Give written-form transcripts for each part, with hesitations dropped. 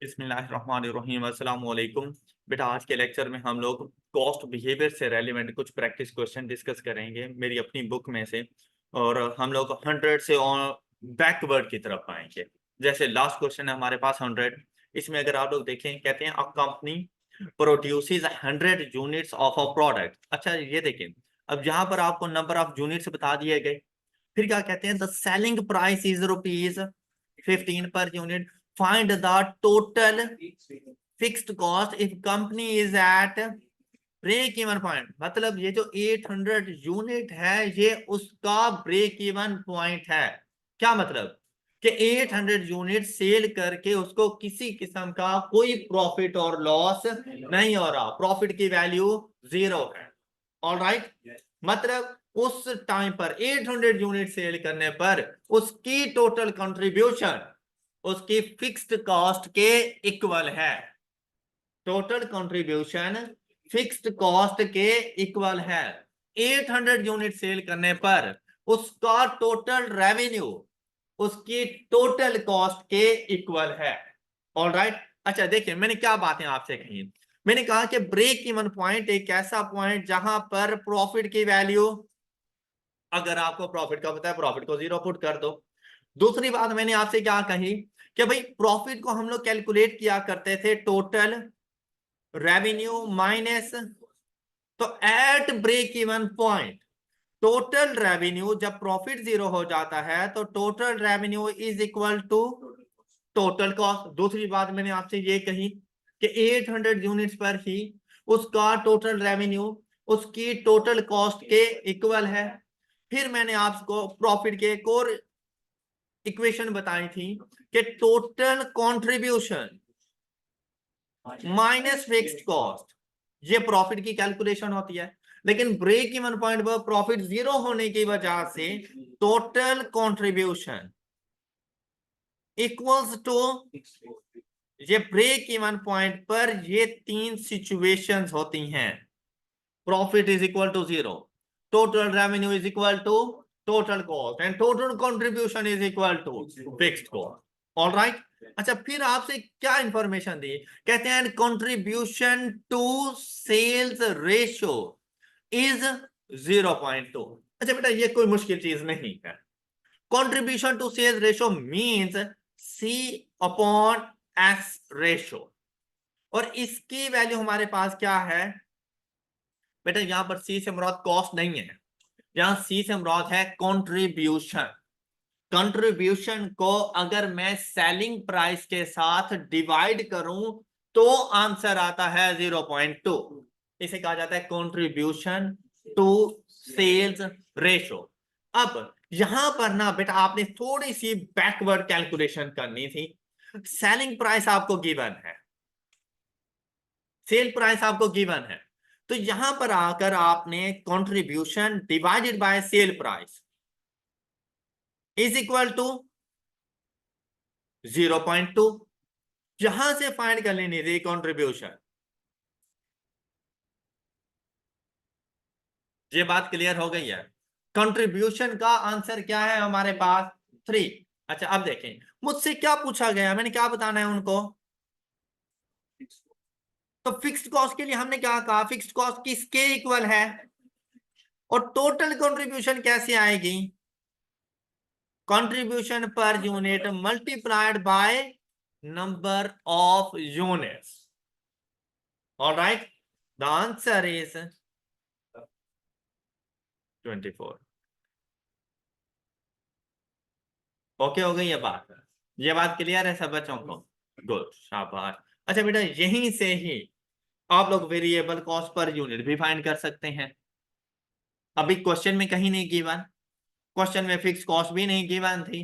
बिस्मिल्लाहिर्रहमानिर्रहीम अस्सलाम वालेकुम। बेटा आज के लेक्चर में हम लोग कॉस्ट बिहेवियर से रेलिवेंट कुछ प्रैक्टिस क्वेश्चन डिस्कस करेंगे मेरी अपनी बुक में से। और हम लोग 100 से बैकवर्ड की तरफ आएंगे। जैसे लास्ट क्वेश्चन है हमारे पास 100। इसमें अगर आप लोग देखें कहते हैं a company produces 100 units of a product. अच्छा ये देखें, अब यहाँ पर आपको नंबर ऑफ यूनिट्स बता दिए गए। फिर क्या कहते हैं, the selling price is ₹15 per unit. Find the total fixed cost if company is at break even point. मतलब ये जो 800 यूनिट है ये उसका ब्रेक इवन पॉइंट है। क्या मतलब कि 800 यूनिट सेल करके उसको किसी किस्म का कोई प्रॉफिट और लॉस नहीं हो रहा, प्रॉफिट की वैल्यू 0 है। ऑलराइट, मतलब उस टाइम पर 800 यूनिट सेल करने पर उसकी टोटल कंट्रीब्यूशन उसकी फिक्स्ड कॉस्ट के इक्वल है। टोटल कंट्रीब्यूशन फिक्स्ड कॉस्ट के इक्वल है। 800 यूनिट सेल करने पर उसका टोटल रेवेन्यू उसकी टोटल कॉस्ट के इक्वल है। ऑलराइट, अच्छा देखिए मैंने क्या बातें आपसे कही। मैंने कहा कि ब्रेक इवन पॉइंट एक ऐसा पॉइंट जहां पर प्रॉफिट की वैल्यू, अगर आपको प्रॉफिट का पता है प्रॉफिट को 0 पुट कर दो। दूसरी बात मैंने आपसे क्या कही कि भाई प्रॉफिट को हम लोग कैलकुलेट किया करते थे टोटल रेवेन्यू माइनस, तो at break even point total revenue, जब प्रॉफिट 0 हो जाता है तो total revenue is equal to total cost. दूसरी बात मैंने आपसे ये कही कि 800 यूनिट्स पर ही उसका टोटल रेवेन्यू उसकी टोटल कॉस्ट के इक्वल है। फिर मैंने आपको प्रॉफिट के एक और इक्वेशन बताई थी कि total contribution minus fixed cost, ये प्रॉफिट की कैलकुलेशन होती है। लेकिन ब्रेक इवन पॉइंट पर प्रॉफिट 0 होने की वजह से टोटल कंट्रीब्यूशन इक्वल्स टू, ये ब्रेक इवन पॉइंट पर ये तीन सिचुएशंस होती हैं। Profit is equal to 0, total revenue is equal to total cost and total contribution is equal to fixed cost. Alright, अच्छा फिर आपसे क्या इंफॉर्मेशन दी, कहते हैं contribution to sales ratio is 0.2। अच्छा बेटा ये कोई मुश्किल चीज नहीं है। Contribution to sales ratio means C upon S ratio, और इसकी वैल्यू हमारे पास क्या है बेटा, यहां पर सी से मुराद कॉस्ट नहीं है, यहां सी से मुराद है कंट्रीब्यूशन। कंट्रीब्यूशन को अगर मैं सेलिंग प्राइस के साथ डिवाइड करूं तो आंसर आता है 0.2। इसे कहा जाता है कंट्रीब्यूशन टू सेल्स रेशो। अब यहां पर ना बेटा आपने थोड़ी सी बैकवर्ड कैलकुलेशन करनी थी। सेलिंग प्राइस आपको गिवन है, सेल प्राइस आपको गिवन है, तो यहां पर आकर आपने contribution divided by sale price is equal to 0.2, यहां से फाइंड कर लेनी थी कंट्रीब्यूशन। ये बात क्लियर हो गई है। कंट्रीब्यूशन का आंसर क्या है हमारे पास 3। अच्छा अब देखें मुझसे क्या पूछा गया, मैंने क्या बताना है उनको। तो फिक्स्ड कॉस्ट के लिए हमने क्या कहा, फिक्स्ड कॉस्ट किसके इक्वल है, और टोटल कंट्रीब्यूशन कैसे आएगी, contribution per unit multiplied by number of units. Alright, the answer is 24। Okay हो गई ये बात क्लियर है सब बच्चों को। गुड, शाबाश। अच्छा बेटा यहीं से ही आप लोग वेरिएबल कॉस्ट पर यूनिट भी फाइंड कर सकते हैं। अभी क्वेश्चन में कहीं नहीं गिवन, क्वेश्चन में फिक्स कॉस्ट भी नहीं गिवन थी,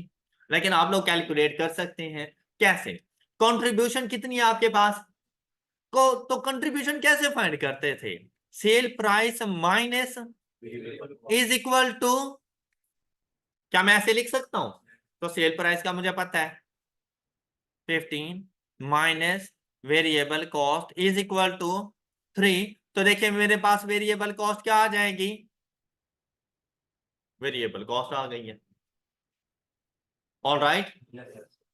लेकिन आप लोग कैलकुलेट कर सकते हैं। कैसे, कंट्रीब्यूशन कितनी है आपके पास को, तो कंट्रीब्यूशन कैसे फाइंड करते थे, sale price minus is equal to, क्या मैं ऐसे लिख सकता हूं, तो सेल प्राइस का मुझे पता है 15 minus variable cost is equal to 3। तो देखिए मेरे पास वेरिएबल कॉस्ट क्या आ जाएगी, वेरिएबल कॉस्ट आ गई है। All right,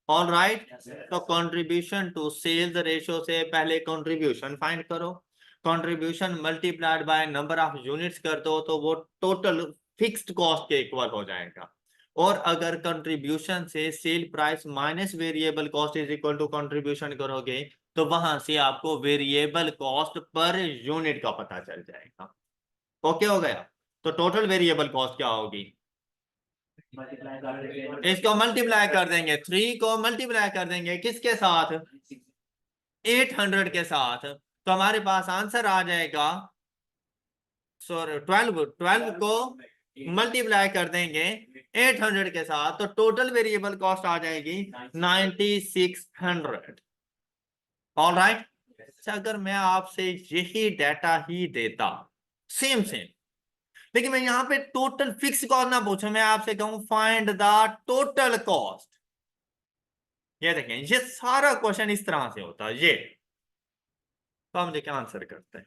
all right. तो कंट्रीब्यूशन टू सेल्स रेशियो से पहले कंट्रीब्यूशन फाइंड करो, contribution multiplied by number of units कर दो तो वो टोटल फिक्स्ड कॉस्ट के इक्वल हो जाएगा। और अगर कंट्रीब्यूशन से sale price minus variable cost is equal to contribution करोगे तो वहां से आपको वेरिएबल कॉस्ट पर यूनिट का पता चल जाएगा। ओके हो गया। तो टोटल वेरिएबल कॉस्ट क्या होगी, इसको मल्टीप्लाई कर देंगे, 3 को मल्टीप्लाई कर देंगे किसके साथ, 800 के साथ, तो हमारे पास आंसर आ जाएगा, सॉरी 12 को मल्टीप्लाई कर देंगे 800 के साथ तो टोटल वेरिएबल कॉस्ट आ जाएगी 9600। All right. अगर मैं आपसे यही डाटा ही देता सेम सेम, लेकिन मैं यहां पे टोटल फिक्स कॉस्ट ना पूछूं, मैं आपसे कहूं फाइंड द टोटल कॉस्ट, ये देखें ये सारा क्वेश्चन इस तरह से होता है ये, तो आप मुझे क्या आंसर करते हैं,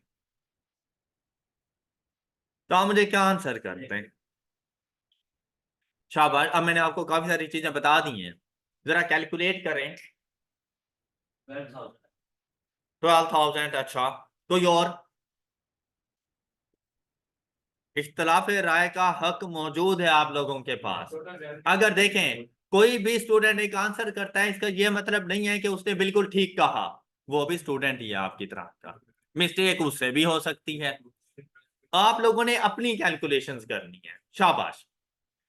तो आप मुझे क्या आंसर करते हैं। शाबाश, अब मैंने आपको काफी सारी चीजें बता दी हैं, जरा कैलकुलेट करें। 12,000। अच्छा, कोई और इख्तलाफ राय का हक मौजूद है आप लोगों के पास। अगर देखें कोई भी स्टूडेंट एक आंसर करता है, इसका यह मतलब नहीं है कि उसने बिल्कुल ठीक कहा, वो भी स्टूडेंट ही है आपकी तरह का, मिस्टेक उससे भी हो सकती है। आप लोगों ने अपनी कैलकुलेशंस करनी है। शाबाश।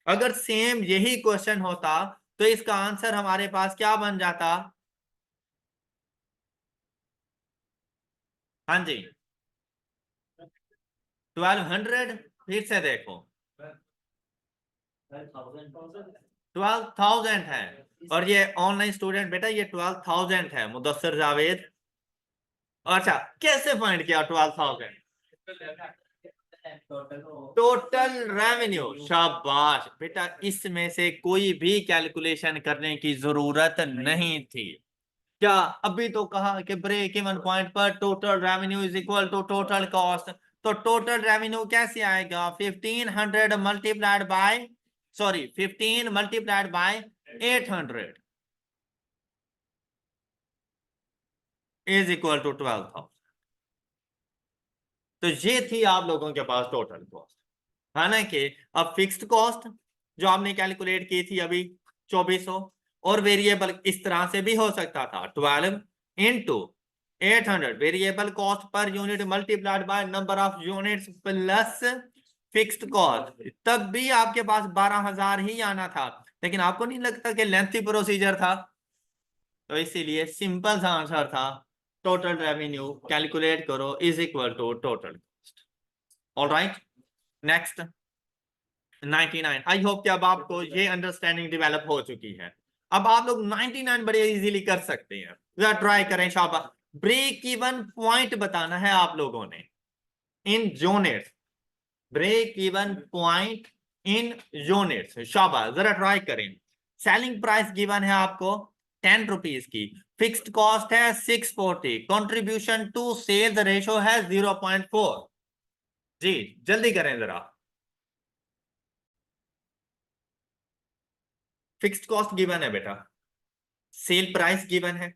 अगर सेम यही क्वेश्चन होता तो इसका आंसर हमारे पास क्या बन जाता, हाँ जी 1200, फिर से देखो 12,000 है, और ये ऑनलाइन स्टूडेंट बेटा ये 12,000 है मुदस्सिर जावेद। अच्छा कैसे फाइंड किया 12,000, टोटल रेवेन्यू। शाबाश बेटा, इसमें से कोई भी कैलकुलेशन करने की जरूरत नहीं थी। क्या अभी तो कहा कि ब्रेक इवन पॉइंट पर total revenue is equal to total cost, तो टोटल रेवेन्यू कैसे आएगा, 1500 multiplied by, sorry 15 multiplied by 800 is equal to 12,000। तो ये थी आप लोगों के पास टोटल कॉस्ट। हालांकि अब फिक्स्ड कॉस्ट जो आपने कैलकुलेट की थी अभी 2400, और वेरिएबल इस तरह से भी हो सकता था 12 into 800 variable cost per unit multiplied by number of units plus fixed cost, तब भी आपके पास 12,000 ही आना था। लेकिन आपको नहीं लगता कि लेंथी प्रोसीजर था, तो इसीलिए सिंपल सा आंसर था टोटल रेवेन्यू कैलकुलेट करो is equal to total cost. All right, next 99। I hope कि अब आपको ये अंडरस्टैंडिंग डेवलप हो चुकी है। अब आप लोग 99 बड़े इजीली कर सकते हैं, जरा ट्राई करें। शाबाश, ब्रेक इवन पॉइंट बताना है आप लोगों ने in units, break even point in units. शाबाश, जरा ट्राई करें। सेलिंग प्राइस गिवन है आपको 10 रुपीज की, फिक्स्ड कॉस्ट है 640, कंट्रीब्यूशन टू सेल्स रेशो है 0.4। जी जल्दी करें जरा। फिक्स्ड कॉस्ट गिवन है बेटा, सेल प्राइस गिवन है,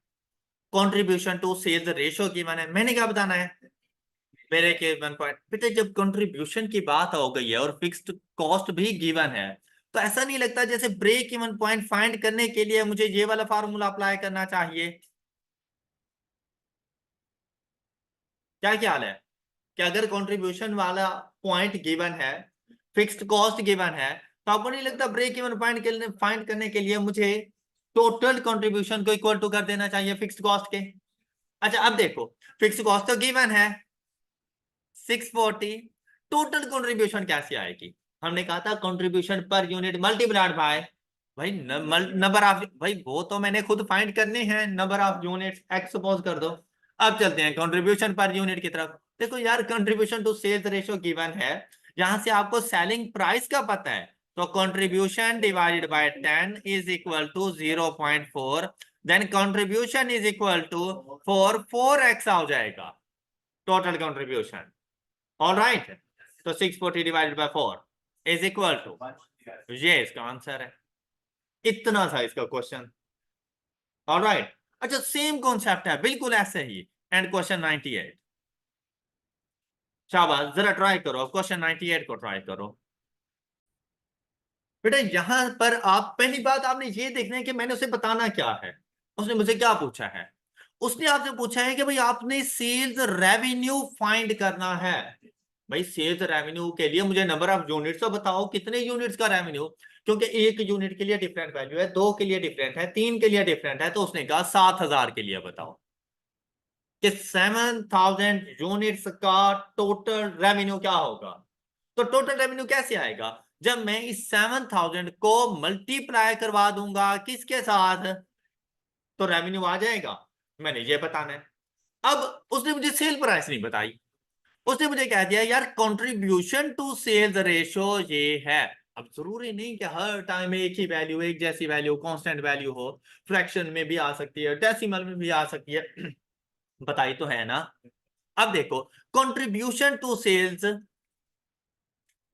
contribution to sales ratio given है, मैंने क्या बताना है, मेरे के 1 पॉइंट। बेटा जब कंट्रीब्यूशन की बात हो गई है और फिक्स्ड कॉस्ट भी गिवन है, तो ऐसा नहीं लगता जैसे ब्रेक इवन पॉइंट फाइंड करने के लिए मुझे ये वाला फार्मूला अप्लाई करना चाहिए। क्या ख्याल है कि अगर कंट्रीब्यूशन वाला पॉइंट गिवन है, फिक्स्ड कॉस्ट गिवन है, तो आपको नहीं लगता ब्रेक इवन पॉइंट के लिए फाइंड करने के लिए मुझे टोटल कंट्रीब्यूशन को इक्वल टू कर देना चाहिए फिक्स्ड कॉस्ट के। अच्छा अब देखो, फिक्स्ड कॉस्ट तो गिवन है 640, टोटल कंट्रीब्यूशन कैसे आएगी, हमने कहा था contribution per unit multiplied by, भाई नंबर ऑफ, भाई वो तो मैंने खुद फाइंड करने हैं, number of units x suppose कर दो। अब चलते हैं कंट्रीब्यूशन पर यूनिट की तरफ। देखो यार contribution to sales ratio given है, यहां से आपको सेलिंग प्राइस का पता है, तो contribution divided by 10 is equal to 0.4, then contribution is equal to 4x हो जाएगा टोटल कंट्रीब्यूशन। ऑल राइट, तो 640 divided by 4 is equal to, ये इसका आंसर है। इतना था इसका क्वेश्चन। ऑलराइट, अच्छा सेम कॉन्सेप्ट है बिल्कुल ऐसे ही। एंड क्वेश्चन 98, शाबाश, जरा ट्राई करो क्वेश्चन 98 को ट्राई करो। बेटा यहां पर आप पहली बात आपने ये देखना है कि मैंने उसे बताना क्या है। उसने मुझे क्या पूछा है, उसने आपसे पूछा है कि भाई आपने सेल्स रेवेन्यू फाइंड करना है। भाई सेल्स रेवेन्यू के लिए मुझे नंबर ऑफ यूनिट्स तो बताओ, कितने यूनिट्स का रेवेन्यू, क्योंकि एक यूनिट के लिए डिफरेंट वैल्यू है, दो के लिए डिफरेंट है, तीन के लिए डिफरेंट है। तो उसने कहा 7,000 के लिए बताओ कि 7,000 यूनिट्स का टोटल रेवेन्यू क्या होगा। तो टोटल रेवेन्यू कैसे आएगा, जब मैं इस 7,000 को मल्टीप्लाई करवा दूंगा किसके साथ, तो रेवेन्यू आ जाएगा। मैंने ये बताना है। अब उसने मुझे सेल प्राइस नहीं बताई, उसने मुझे कह दिया यार कंट्रीब्यूशन टू सेल्स रेशो ये है। अब जरूरी नहीं कि हर टाइम एक ही वैल्यू, एक जैसी वैल्यू, कांस्टेंट वैल्यू हो, फ्रैक्शन में भी आ सकती है, डेसिमल में भी आ सकती है। बताई तो है ना। अब देखो contribution to sales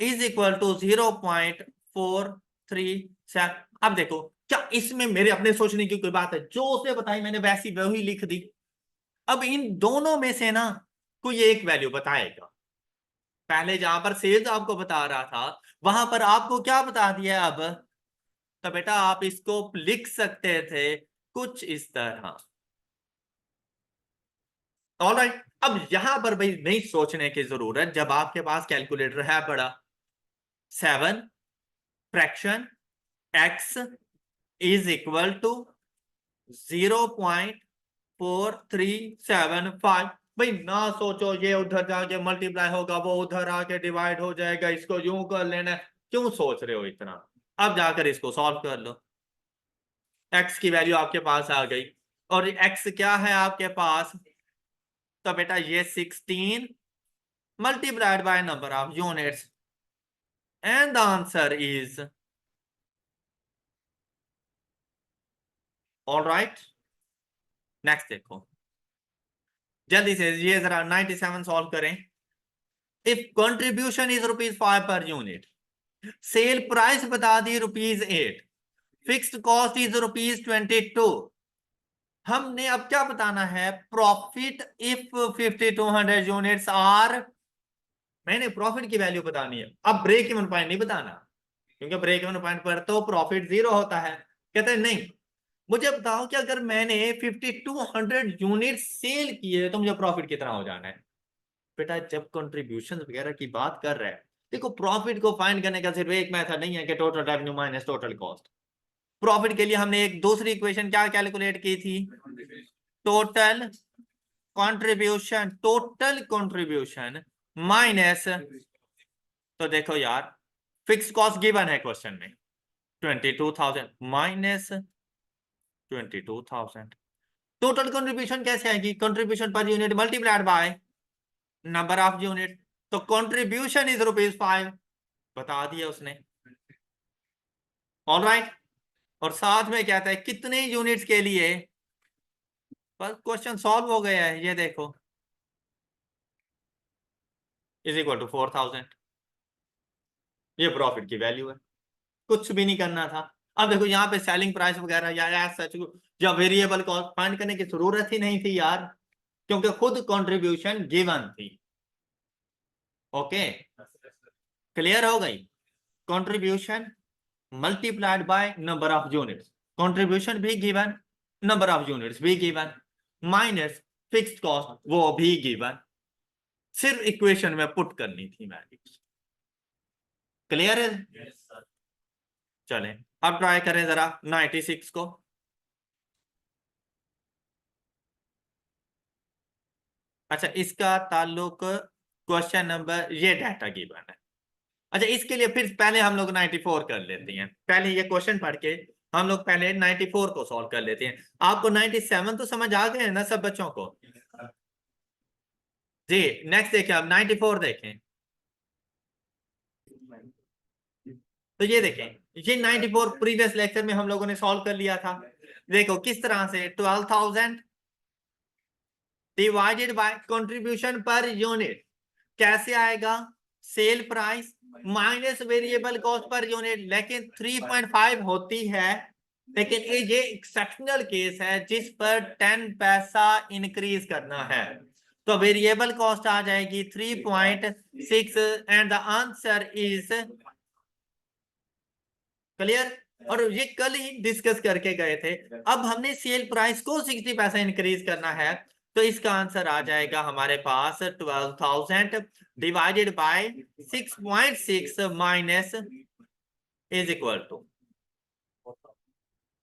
is equal to 0.437। अब देखो क्या इसमें मेरे अपने सोचने की कोई बात है, जो उसने बताई मैंने वैसी वही लिख दी। अब इन दोनों में से ना कोई एक वैल्यू बताएगा। पहले जहां पर सेल्स आपको बता रहा था वहां पर आपको क्या बता दिया अब, तो बेटा आप इसको लिख सकते थे कुछ इस तरह। ऑलराइट, अब यहां पर भाई नहीं सोचने की जरूरत, जब आपके पास कैलकुलेटर है बड़ा। 7 fraction x is equal to 0.4375। भाई ना सोचो ये उधर जाके मल्टीप्लाई होगा, वो उधर आके डिवाइड हो जाएगा, इसको यूं कर लेना है। क्यों सोच रहे हो इतना, अब जाकर इसको सॉल्व कर लो। x की वैल्यू आपके पास आ गई, और x क्या है आपके पास, तो बेटा ये 16 multiplied by number of units, and the answer is all right. Next देखो, जल्दी से ये जरा 97 सॉल्व करें। If contribution is ₹5 per unit, sale price बता दी ₹8, फिक्स्ड कॉस्ट इज ₹22। हमने अब क्या बताना है, प्रॉफिट इफ 5200 यूनिट्स आर, मैंने प्रॉफिट की वैल्यू बतानी है। अब ब्रेक इवन पॉइंट नहीं बताना, क्योंकि ब्रेक इवन पॉइंट पर तो प्रॉफिट 0 होता है। कहते हैं नहीं, मुझे बताओ कि अगर मैंने 5200 यूनिट सेल किए तो मुझे प्रॉफिट कितना हो जाना है। बेटा जब कंट्रीब्यूशन वगैरह की बात कर रहे हैं, देखो प्रॉफिट को फाइंड करने का सिर्फ एक मेथड नहीं है कि total revenue minus total cost. Profit के लिए हमने एक दूसरी इक्वेशन क्या कैलकुलेट की थी, total contribution, total contribution minus, तो देखो यार फिक्स कॉस्ट गिवन है क्वेश्चन में 22,000 माइनस 22,000। टोटल कंट्रीब्यूशन कैसे आएगी, contribution per unit multiplied by number of unit, तो कंट्रीब्यूशन इज ₹5, बता दिया उसने। ऑल राइट, और साथ में कहता है कितने यूनिट्स के लिए, बस क्वेश्चन सॉल्व हो गया है। ये देखो इज इक्वल टू 4,000, ये प्रॉफिट की वैल्यू है, कुछ भी नहीं करना था। अब देखो यहाँ पे सेलिंग प्राइस वगैरह या सच या वेरिएबल कॉस्ट फाइंड करने की जरूरत ही नहीं थी यार, क्योंकि खुद कंट्रीब्यूशन गिवन थी। ओके, क्लियर हो गई। Contribution multiplied by number of units, contribution भी गिवन, नंबर ऑफ यूनिट्स भी गिवन, माइनस फिक्स्ड कॉस्ट वो भी गिवन, सिर्फ इक्वेशन में पुट करनी थी वैल्यूज। क्लियर है। yes, चलें अब ट्राई करें जरा 96 को। अच्छा इसका ताल्लुक क्वेश्चन नंबर, ये डाटा गिवन है। अच्छा इसके लिए फिर पहले हम लोग 94 कर लेते हैं, पहले ये क्वेश्चन पढ़ के हम लोग पहले 94 को सॉल्व कर लेते हैं। आपको 97 तो समझ आ गए ना सब बच्चों को जी। नेक्स्ट देखें, अब 94 देखें, तो ये देखें, ये 94 प्रीवियस लेक्चर में हम लोगों ने सॉल्व कर लिया था। देखो किस तरह से, 12,000 divided by contribution per unit कैसे आएगा, cell price minus variable cost per unit, लेकिन 3.5 होती है लेकिन ये एक्सेप्शनल केस है जिस पर 10 पैसा इंक्रीज करना है। तो वेरिएबल कॉस्ट आ जाएगी 3.6 and the answer is clear. और ये कल ही डिस्कस करके गए थे। अब हमने सेल प्राइस को 60 पैसा इंक्रीज करना है, तो इसका आंसर आ जाएगा हमारे पास 12,000 divided by 6.6 minus is equal to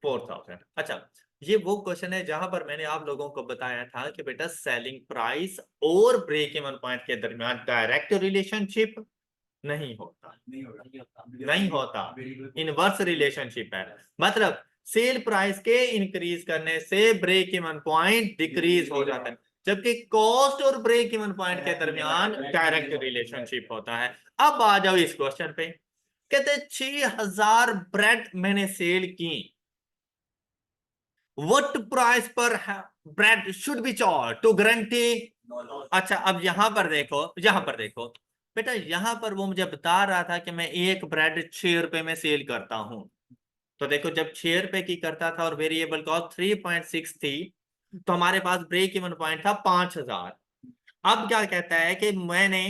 4,000। अच्छा, ये वो क्वेश्चन है जहां पर मैंने आप लोगों को बताया था कि बेटा सेलिंग प्राइस और ब्रेक इवन पॉइंट के दरमियान डायरेक्ट रिलेशनशिप नहीं होता, नहीं होता, इनवर्स रिलेशनशिप है। मतलब सेल प्राइस के इंक्रीज करने से ब्रेक इवन पॉइंट डिक्रीज हो जाता है, जबकि कॉस्ट और ब्रेक इवन पॉइंट के दरमियान डायरेक्ट रिलेशनशिप होता है। अब आ जाओ इस क्वेश्चन पे। कहते 6,000 ब्रेड मैंने सेल की, what price per bread should be charge to guarantee. अच्छा, अब यहां पर देखो, यहां पर देखो बेटा, यहां पर वो मुझे बता रहा था कि मैं एक ब्रेड 6 रुपए में सेल करता हूं। तो देखो, जब 6 रुपए की करता था और वेरिएबल कॉस्ट 3.6 थी, तो हमारे पास ब्रेक इवन पॉइंट था 5,000। अब क्या कहता है कि मैंने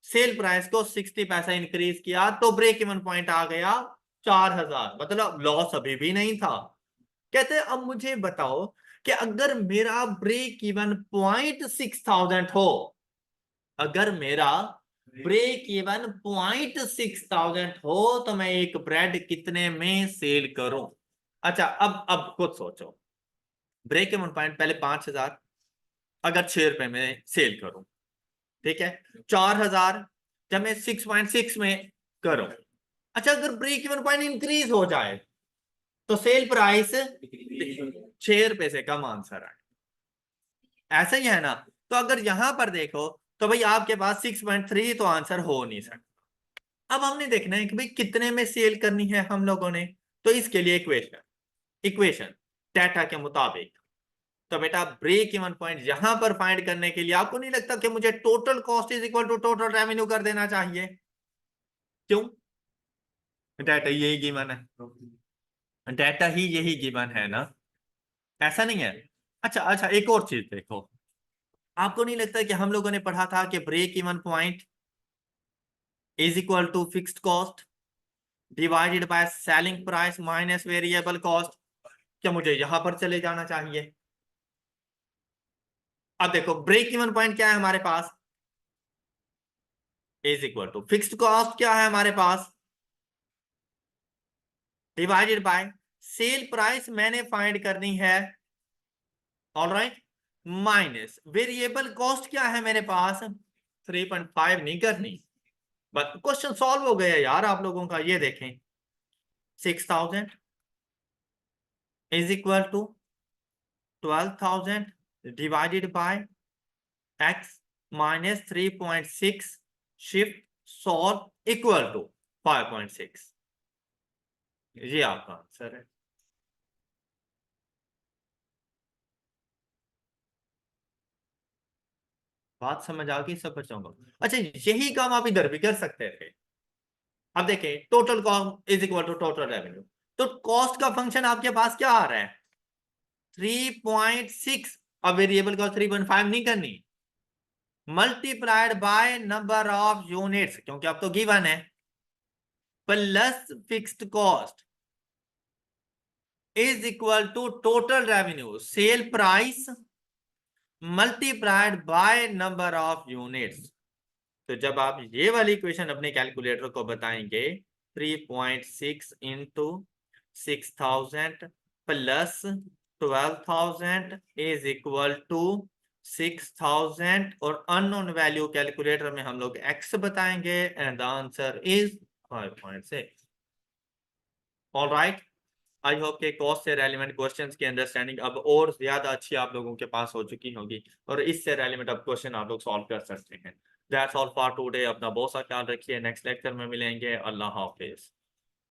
सेल प्राइस को 60 पैसा इंक्रीज किया, तो ब्रेक इवन पॉइंट आ गया 4,000, मतलब लॉस अभी भी नहीं था। कहते हैं अब मुझे बताओ कि अगर मेरा ब्रेक इवन पॉइंट 6,000 हो, अगर मेरा ब्रेक इवन पॉइंट 6,000 हो, तो मैं एक ब्रेड कितने में सेल करूं। अच्छा, अब खुद सोचो, ब्रेक इवन पॉइंट पहले 5,000, अगर 6 रुपए में सेल करूं, ठीक है, 4,000 जब मैं 6.6 में करूं। अच्छा, अगर ब्रेक इवन पॉइंट इंक्रीज हो जाए तो सेल प्राइस 6 रुपए से कम आंसर आए, ऐसा ही है ना। तो अगर यहां पर देखो तो भाई आपके पास 6.3 तो आंसर हो नहीं सकता। अब हमने देखना है कि भाई कितने में सेल करनी है हम लोगों ने। तो इसके लिए इक्वेशन इक्वेशन डाटा के मुताबिक, तो बेटा ब्रेक इवन पॉइंट यहां पर फाइंड करने के लिए आपको नहीं लगता कि मुझे total cost is equal to total revenue कर देना चाहिए? क्यों? डाटा यही गिवन है, डाटा ही यही गिवन है ना, ऐसा नहीं है। अच्छा अच्छा, एक और चीज देखो, आपको नहीं लगता कि हम लोगों ने पढ़ा था कि break even point is equal to fixed cost divided by selling price minus variable cost? क्या मुझे यहां पर चले जाना चाहिए? अब देखो, ब्रेक इवन पॉइंट क्या है हमारे पास, is equal to fixed cost क्या है हमारे पास, डिवाइडेड बाय सेल प्राइस मैंने फाइंड करनी है, ऑलराइट, माइनस वेरिएबल कॉस्ट क्या है मेरे पास, 3.5 नहीं करनी। बस क्वेश्चन सॉल्व हो गया यार आप लोगों का। ये देखें, 6,000 is equal to 12,000 divided by x minus 3.6, shift solve equal to 5.6। ये आपका आंसर है। बात समझ आ गई सब बच्चों को? अच्छा, यही काम आप इधर भी कर सकते थे। अब देखें, total cost is equal to total revenue, तो कॉस्ट का फंक्शन आपके पास क्या आ रहा है, 3.6। अब वेरिएबल कॉस्ट 3.5 नहीं करनी, multiplied by number of units, क्योंकि अब तो गिवन है, plus fixed cost is equal to total revenue sale price multiplied by number of units. तो जब आप ये वाली इक्वेशन अपने कैलकुलेटर को बताएंगे, 3.6 into 6,000 plus 12,000 is equal to 6,000, और अननोन वैल्यू कैलकुलेटर में हम लोग x बताएंगे and the answer is 5.6। All right, I hope के कॉस्ट से रेलिवेंट क्वेश्चंस की अंडरस्टैंडिंग अब और ज्यादा अच्छी आप लोगों के पास हो चुकी होगी, और इससे रेलिवेंट अब क्वेश्चन आप लोग सॉल्व कर सकते हैं। That's all for today. अपना बहुत सा ख्याल रखिए, नेक्स्ट लेक्चर में मिलेंगे। अल्लाह हाफिज।